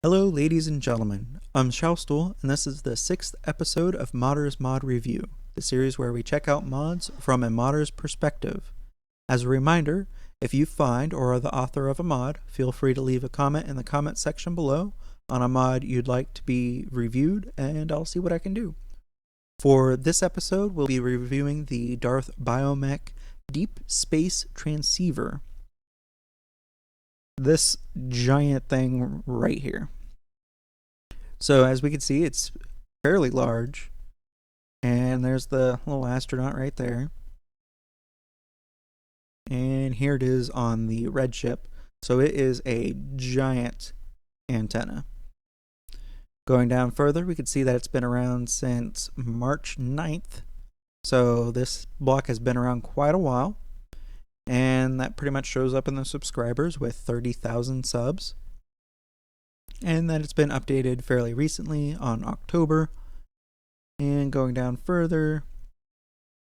Hello, ladies and gentlemen. I'm Shaostoul, and this is the 6th episode of Modder's Mod Review, the series where we check out mods from a modder's perspective. As a reminder, if you find or are the author of a mod, feel free to leave a comment in the comment section below on a mod you'd like to be reviewed, and I'll see what I can do. For this episode, we'll be reviewing the DarthBiomech Deep Space Transceiver. This giant thing right here. So as we can see, it's fairly large, and there's the little astronaut right there, and here it is on the red ship. So it is a giant antenna. Going down further, we can see that it's been around since March 9th, so this block has been around quite a while. And that pretty much shows up in the subscribers with 30,000 subs. And that it's been updated fairly recently on October. And going down further,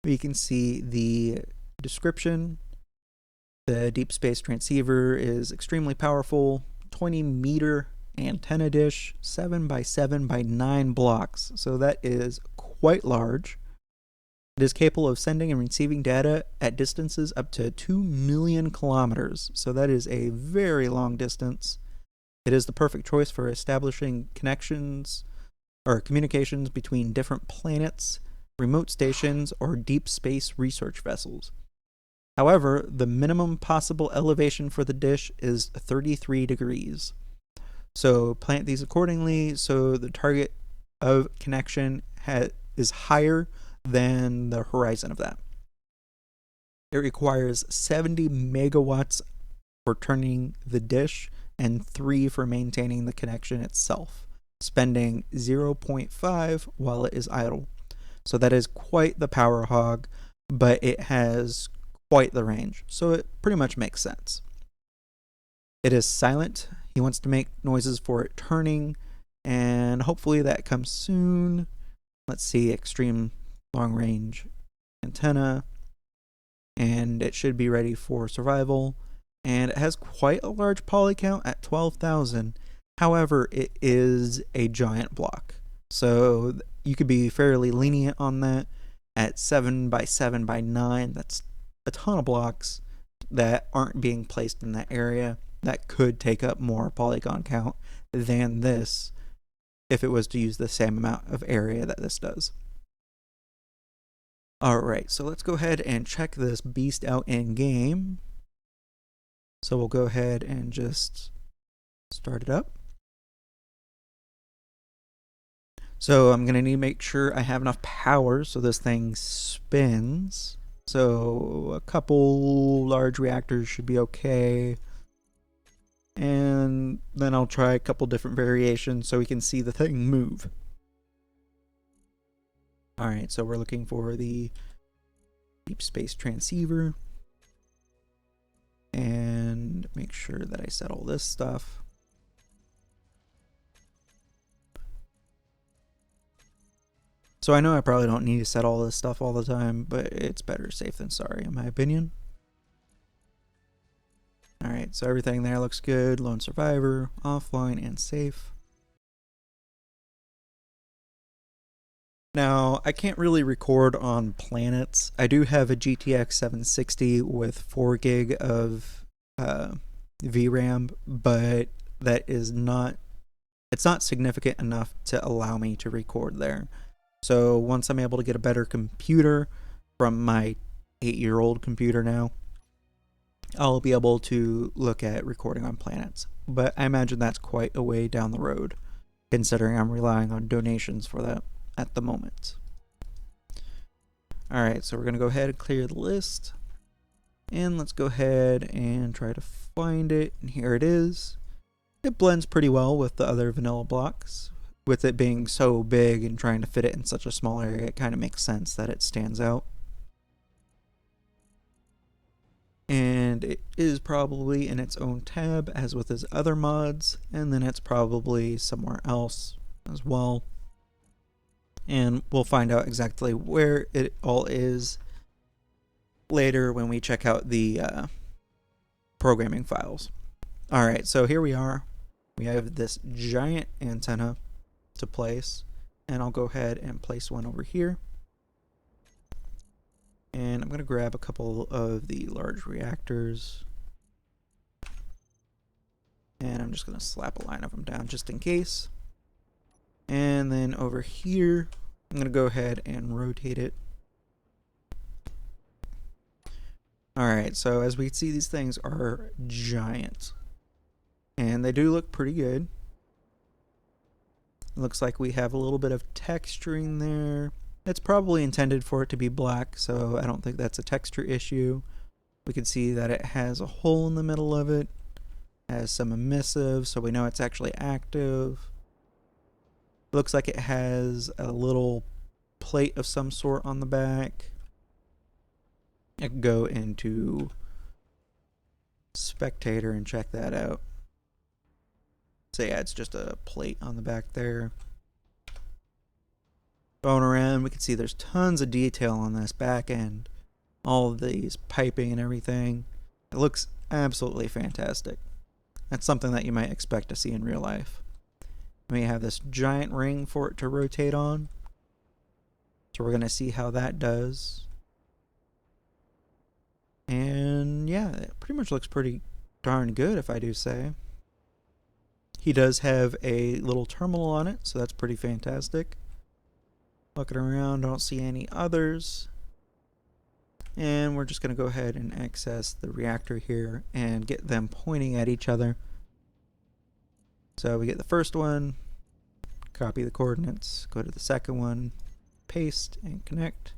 we can see the description. The Deep Space Transceiver is extremely powerful, 20-meter antenna dish, 7x7x9 blocks. So that is quite large. It is capable of sending and receiving data at distances up to 2 million kilometers, so that is a very long distance. It is the perfect choice for establishing connections or communications between different planets, remote stations, or deep space research vessels. However, the minimum possible elevation for the dish is 33 degrees. So plant these accordingly so the target of connection is higher than the horizon of that. It requires 70 megawatts for turning the dish and 3 for maintaining the connection itself, spending 0.5 while it is idle. So that is quite the power hog, but it has quite the range, so it pretty much makes sense. It is silent. He wants to make noises for it turning, and hopefully that comes soon. Let's see, extreme long range antenna, and it should be ready for survival, and it has quite a large poly count at 12,000. However, it is a giant block, so you could be fairly lenient on that. At 7x7x9, that's a ton of blocks that aren't being placed in that area that could take up more polygon count than this if it was to use the same amount of area that this does. Alright, so let's go ahead and check this beast out in game. So we'll go ahead and just start it up. So I'm going to need to make sure I have enough power so this thing spins. So a couple large reactors should be okay. And then I'll try a couple different variations so we can see the thing move. Alright, so we're looking for the Deep Space Transceiver. And make sure that I set all this stuff. So I know I probably don't need to set all this stuff all the time, but it's better safe than sorry in my opinion. Alright, so everything there looks good. Lone survivor, offline, and safe. Now, I can't really record on planets. I do have a GTX 760 with 4 gig of VRAM, but that is not, it's not significant enough to allow me to record there. So once I'm able to get a better computer from my 8-year-old computer now, I'll be able to look at recording on planets. But I imagine that's quite a way down the road, considering I'm relying on donations for that at the moment. Alright, so we're going to go ahead and clear the list. And let's go ahead and try to find it. And here it is. It blends pretty well with the other vanilla blocks. With it being so big and trying to fit it in such a small area, it kind of makes sense that it stands out. And it is probably in its own tab as with his other mods, and then it's probably somewhere else as well. And we'll find out exactly where it all is later when we check out the programming files. Alright, so here we are. we have this giant antenna to place, and I'll go ahead and place one over here. And I'm going to grab a couple of the large reactors, and I'm just going to slap a line of them down just in case. And then over here, I'm going to go ahead and rotate it. Alright, so as we can see, these things are giant. And they do look pretty good. It looks like we have a little bit of texturing there. It's probably intended for it to be black, so I don't think that's a texture issue. We can see that it has a hole in the middle of it. Has some emissive, so we know it's actually active. Looks like it has a little plate of some sort on the back. I can go into Spectator and check that out. So yeah, it's just a plate on the back there. Going around, we can see there's tons of detail on this back end. All of these piping and everything. It looks absolutely fantastic. That's something that you might expect to see in real life. We have this giant ring for it to rotate on. So we're going to see how that does. And yeah, it pretty much looks pretty darn good, if I do say. He does have a little terminal on it, so that's pretty fantastic. Looking around, don't see any others. And we're just going to go ahead and access the reactor here and get them pointing at each other. So we get the first one, copy the coordinates, go to the second one, paste and connect,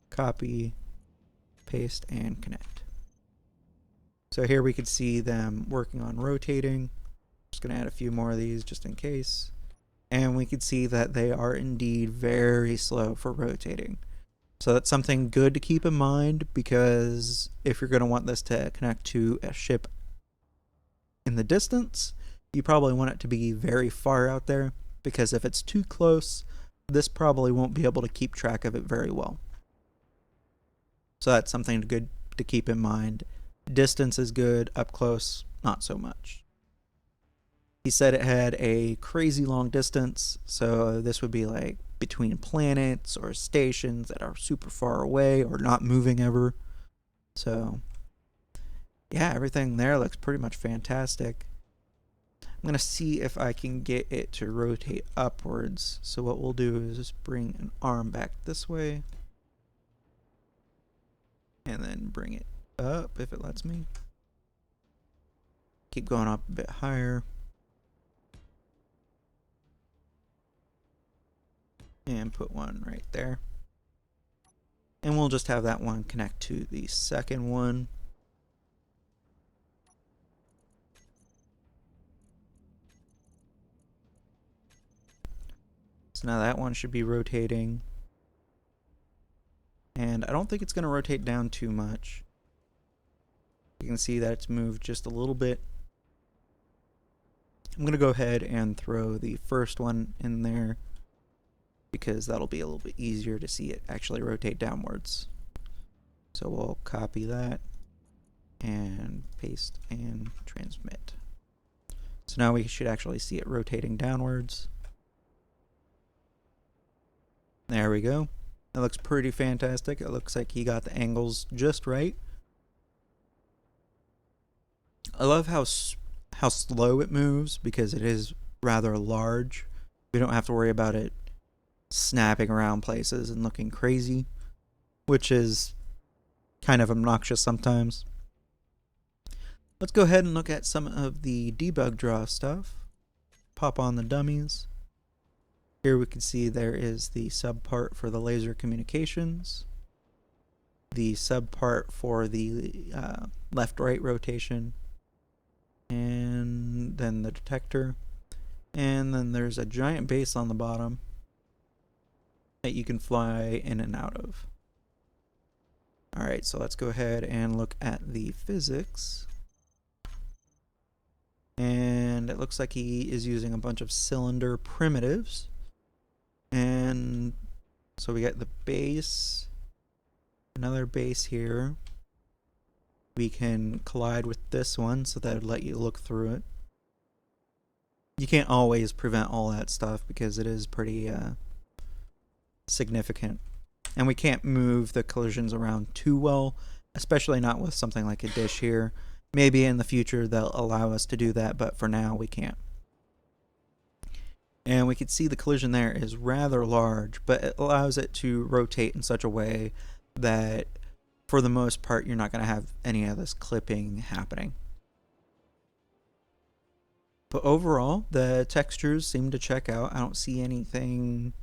copy, paste and connect. So here we can see them working on rotating. Just going to add a few more of these just in case. And we can see that they are indeed very slow for rotating. So that's something good to keep in mind, because if you're going to want this to connect to a ship in the distance, you probably want it to be very far out there, because if it's too close, this probably won't be able to keep track of it very well. So that's something good to keep in mind. Distance is good, up close, not so much. He said it had a crazy long distance, so this would be like between planets or stations that are super far away or not moving ever. So yeah, everything there looks pretty much fantastic. I'm going to see if I can get it to rotate upwards. So what we'll do is just bring an arm back this way. And then bring it up if it lets me. Keep going up a bit higher. And put one right there. And we'll just have that one connect to the second one. So now that one should be rotating. And I don't think it's going to rotate down too much. You can see that it's moved just a little bit. I'm going to go ahead and throw the first one in there, because that'll be a little bit easier to see it actually rotate downwards. So we'll copy that and paste and transmit. So now we should actually see it rotating downwards. There we go. That looks pretty fantastic. It looks like he got the angles just right. I love how slow it moves, because it is rather large. We don't have to worry about it snapping around places and looking crazy, which is kind of obnoxious sometimes. Let's go ahead and look at some of the debug draw stuff. Pop on the dummies. Here we can see there is the subpart for the laser communications, the subpart for the left-right rotation, and then the detector, and then there's a giant base on the bottom that you can fly in and out of. Alright, so let's go ahead and look at the physics. And it looks like he is using a bunch of cylinder primitives. And so we got the base, another base here. We can collide with this one, so that would let you look through it. You can't always prevent all that stuff because it is pretty significant. And we can't move the collisions around too well, especially not with something like a dish here. Maybe in the future they'll allow us to do that, but for now we can't. And we can see the collision there is rather large, but it allows it to rotate in such a way that for the most part you're not going to have any of this clipping happening. But overall, the textures seem to check out. I don't see anything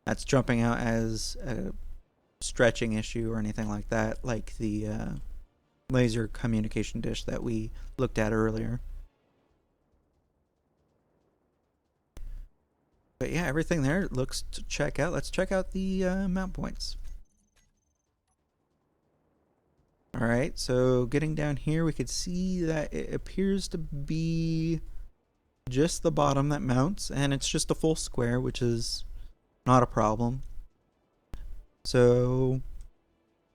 that's jumping out as a stretching issue or anything like that, like the laser communication dish that we looked at earlier. But yeah, everything there looks to check out. Let's check out the mount points. Alright, so getting down here, we could see that it appears to be just the bottom that mounts, and it's just a full square, which is not a problem. So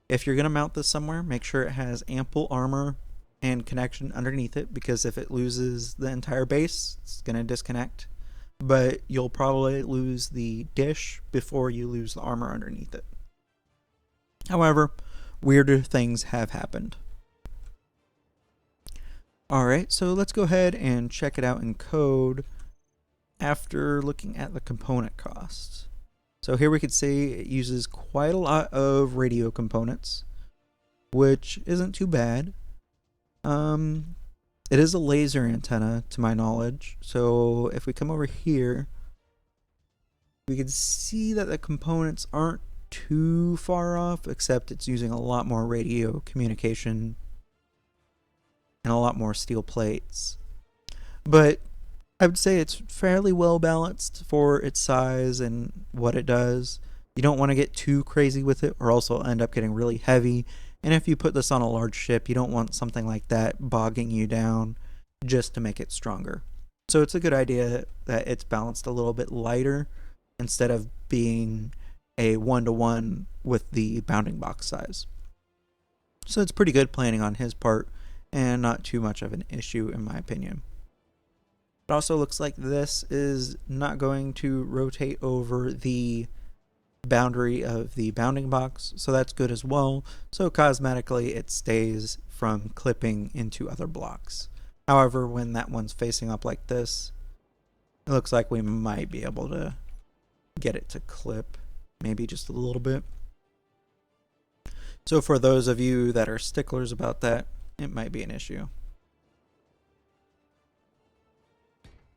if you're going to mount this somewhere, make sure it has ample armor and connection underneath it, because if it loses the entire base, it's going to disconnect. But you'll probably lose the dish before you lose the armor underneath it. However, weirder things have happened. Alright, so let's go ahead and check it out in code after looking at the component costs. So here we could see it uses quite a lot of radio components, which isn't too bad. It is a laser antenna to my knowledge, so if we come over here, we can see that the components aren't too far off, except it's using a lot more radio communication and a lot more steel plates. But I would say it's fairly well balanced for its size and what it does. You don't want to get too crazy with it or else it'll end up getting really heavy. And if you put this on a large ship, you don't want something like that bogging you down just to make it stronger. So it's a good idea that it's balanced a little bit lighter instead of being a 1-to-1 with the bounding box size. So it's pretty good planning on his part and not too much of an issue in my opinion. It also looks like this is not going to rotate over the boundary of the bounding box, so that's good as well. So cosmetically it stays from clipping into other blocks. However, when that one's facing up like this, it looks like we might be able to get it to clip, maybe just a little bit. So for those of you that are sticklers about that, it might be an issue.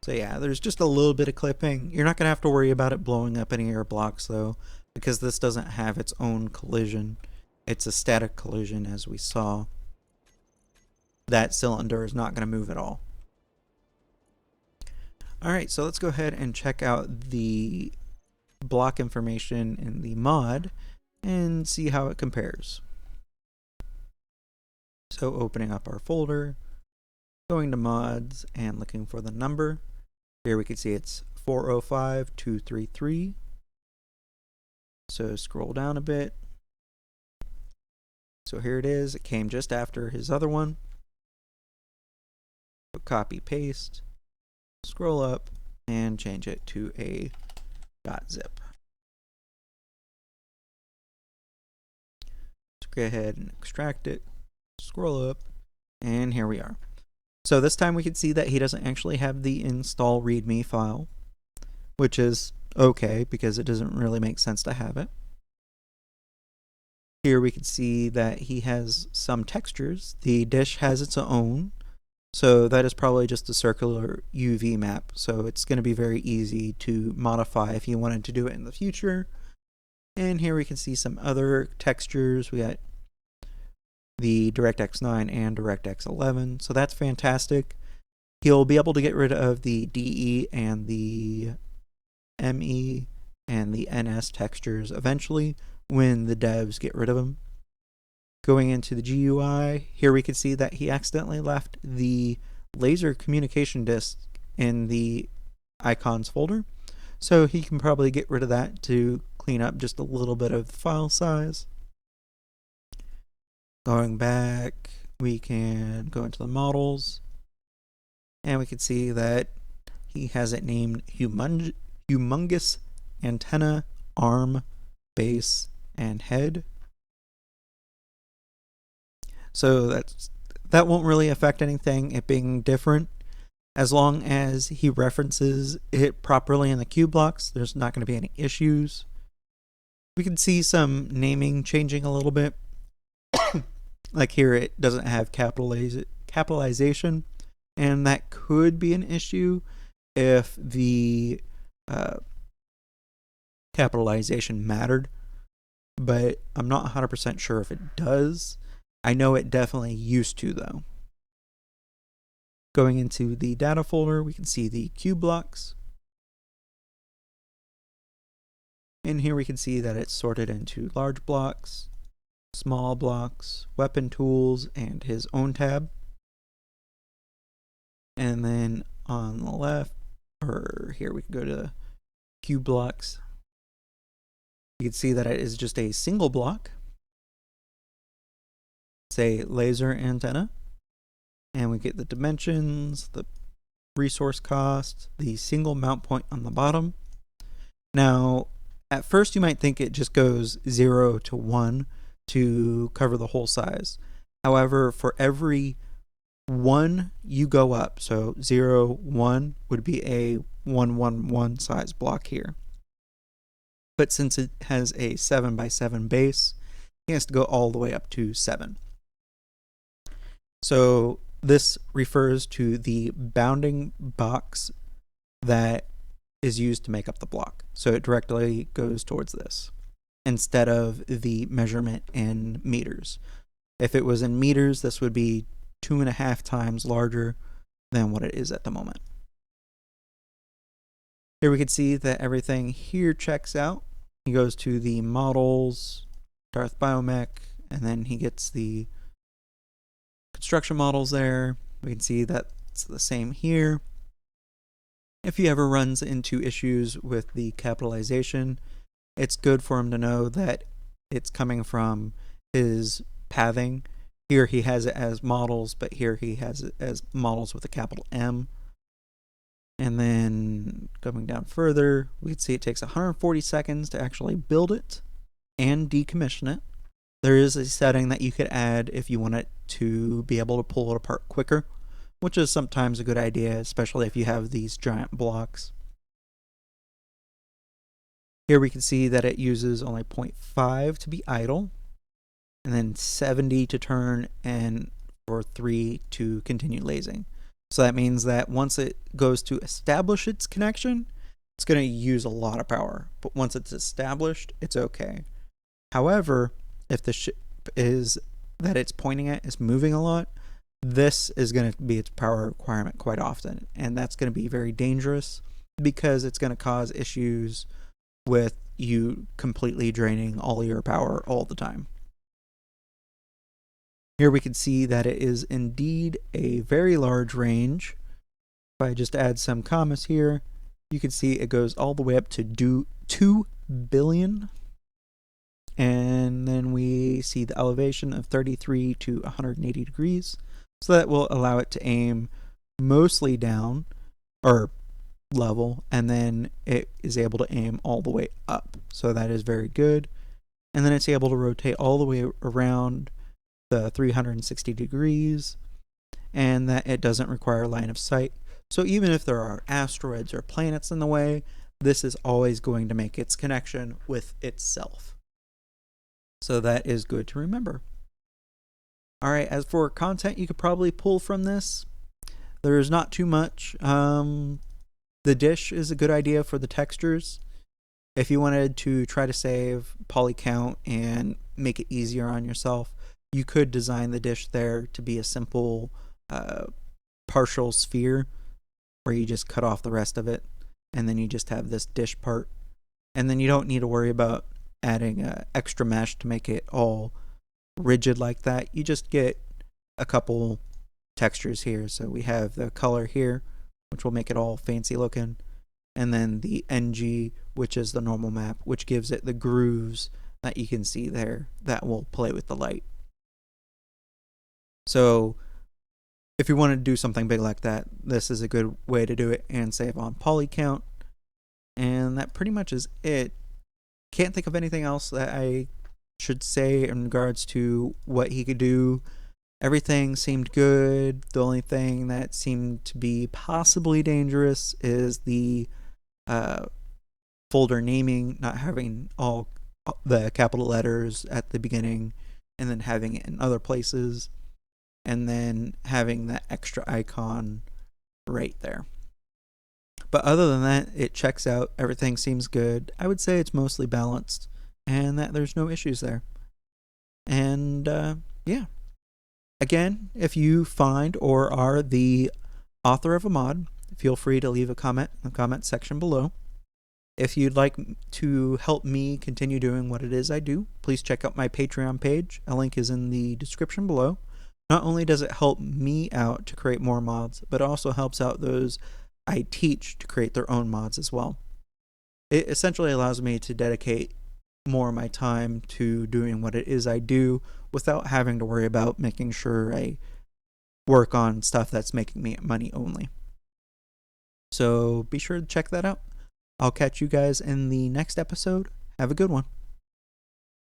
So yeah, there's just a little bit of clipping. You're not going to have to worry about it blowing up any of your blocks though, because this doesn't have its own collision. It's a static collision, as we saw. That cylinder is not going to move at all. Alright, so let's go ahead and check out the block information in the mod and see how it compares. So opening up our folder, going to mods and looking for the number. Here we can see it's 405233. So scroll down a bit. So here it is. It came just after his other one. So copy paste, scroll up and change it to a .zip. Let's go ahead and extract it, scroll up, and here we are. So this time we can see that he doesn't actually have the install readme file, which is okay because it doesn't really make sense to have it. Here we can see that he has some textures. The dish has its own, so that is probably just a circular UV map, so it's going to be very easy to modify if you wanted to do it in the future. And here we can see some other textures. We got the DirectX 9 and DirectX 11, so that's fantastic. He'll be able to get rid of the DE and the ME and the NS textures eventually when the devs get rid of them. Going into the GUI, here we can see that he accidentally left the laser communication disk in the icons folder, so he can probably get rid of that to clean up just a little bit of the file size. Going back, we can go into the models, and we can see that he has it named Humongous Antenna, Arm, Base, and Head. So that won't really affect anything, it being different. As long as he references it properly in the cube blocks, there's not going to be any issues. We can see some naming changing a little bit. Like here, it doesn't have capitalization, and that could be an issue if the capitalization mattered, but I'm not 100% sure if it does. I know it definitely used to, though. Going into the data folder, we can see the cube blocks. In here we can see that it's sorted into large blocks, small blocks, weapon tools, and his own tab. And then on the left, or here we can go to cube blocks. You can see that it is just a single block. Say laser antenna. And we get the dimensions, the resource cost, the single mount point on the bottom. Now, at first you might think it just goes 0 to 1 to cover the whole size. However, for every 1 you go up, so 0, 1 would be a 1, 1, 1 size block here. But since it has a 7 by 7 base, it has to go all the way up to 7. So this refers to the bounding box that is used to make up the block. So it directly goes towards this instead of the measurement in meters. If it was in meters, this would be 2.5 times larger than what it is at the moment. Here we can see that everything here checks out. He goes to the models, DarthBiomech, and then he gets the construction models there. We can see that's the same here. If he ever runs into issues with the capitalization, it's good for him to know that it's coming from his pathing. Here he has it as models, but here he has it as models with a capital M. And then coming down further, we can see it takes 140 seconds to actually build it and decommission it. There is a setting that you could add if you want it to be able to pull it apart quicker, which is sometimes a good idea, especially if you have these giant blocks. Here we can see that it uses only 0.5 to be idle, and then 70 to turn, and for 3 to continue lasing. So that means that once it goes to establish its connection, it's going to use a lot of power. But once it's established, it's okay. However, if the ship is that it's pointing at is moving a lot, this is going to be its power requirement quite often. And that's going to be very dangerous because it's going to cause issues with you completely draining all your power all the time. Here we can see that it is indeed a very large range. If I just add some commas here, you can see it goes all the way up to 2 billion. And then we see the elevation of 33 to 180 degrees. So that will allow it to aim mostly down or level, and then it is able to aim all the way up. So that is very good. And then it's able to rotate all the way around the 360 degrees, and that it doesn't require line of sight. So even if there are asteroids or planets in the way, this is always going to make its connection with itself. So that is good to remember. Alright, as for content you could probably pull from this, there's not too much. The dish is a good idea for the textures. If you wanted to try to save poly count and make it easier on yourself, you could design the dish there to be a simple partial sphere where you just cut off the rest of it, and then you just have this dish part. And then you don't need to worry about adding extra mesh to make it all rigid like that. You just get a couple textures here. So we have the color here, which will make it all fancy looking, and then the NG, which is the normal map, which gives it the grooves that you can see there that will play with the light. So if you want to do something big like that, this is a good way to do it and save on poly count. And that pretty much is it. Can't think of anything else that I should say in regards to what he could do. Everything seemed good. The only thing that seemed to be possibly dangerous is the folder naming, not having all the capital letters at the beginning and then having it in other places, and then having that extra icon right there. But other than that, it checks out. Everything seems good. I would say it's mostly balanced and that there's no issues there. And yeah. Again, if you find or are the author of a mod, feel free to leave a comment in the comment section below. If you'd like to help me continue doing what it is I do, please check out my Patreon page. A link is in the description below. Not only does it help me out to create more mods, but it also helps out those I teach to create their own mods as well. It essentially allows me to dedicate more of my time to doing what it is I do without having to worry about making sure I work on stuff that's making me money only. So be sure to check that out. I'll catch you guys in the next episode. Have a good one.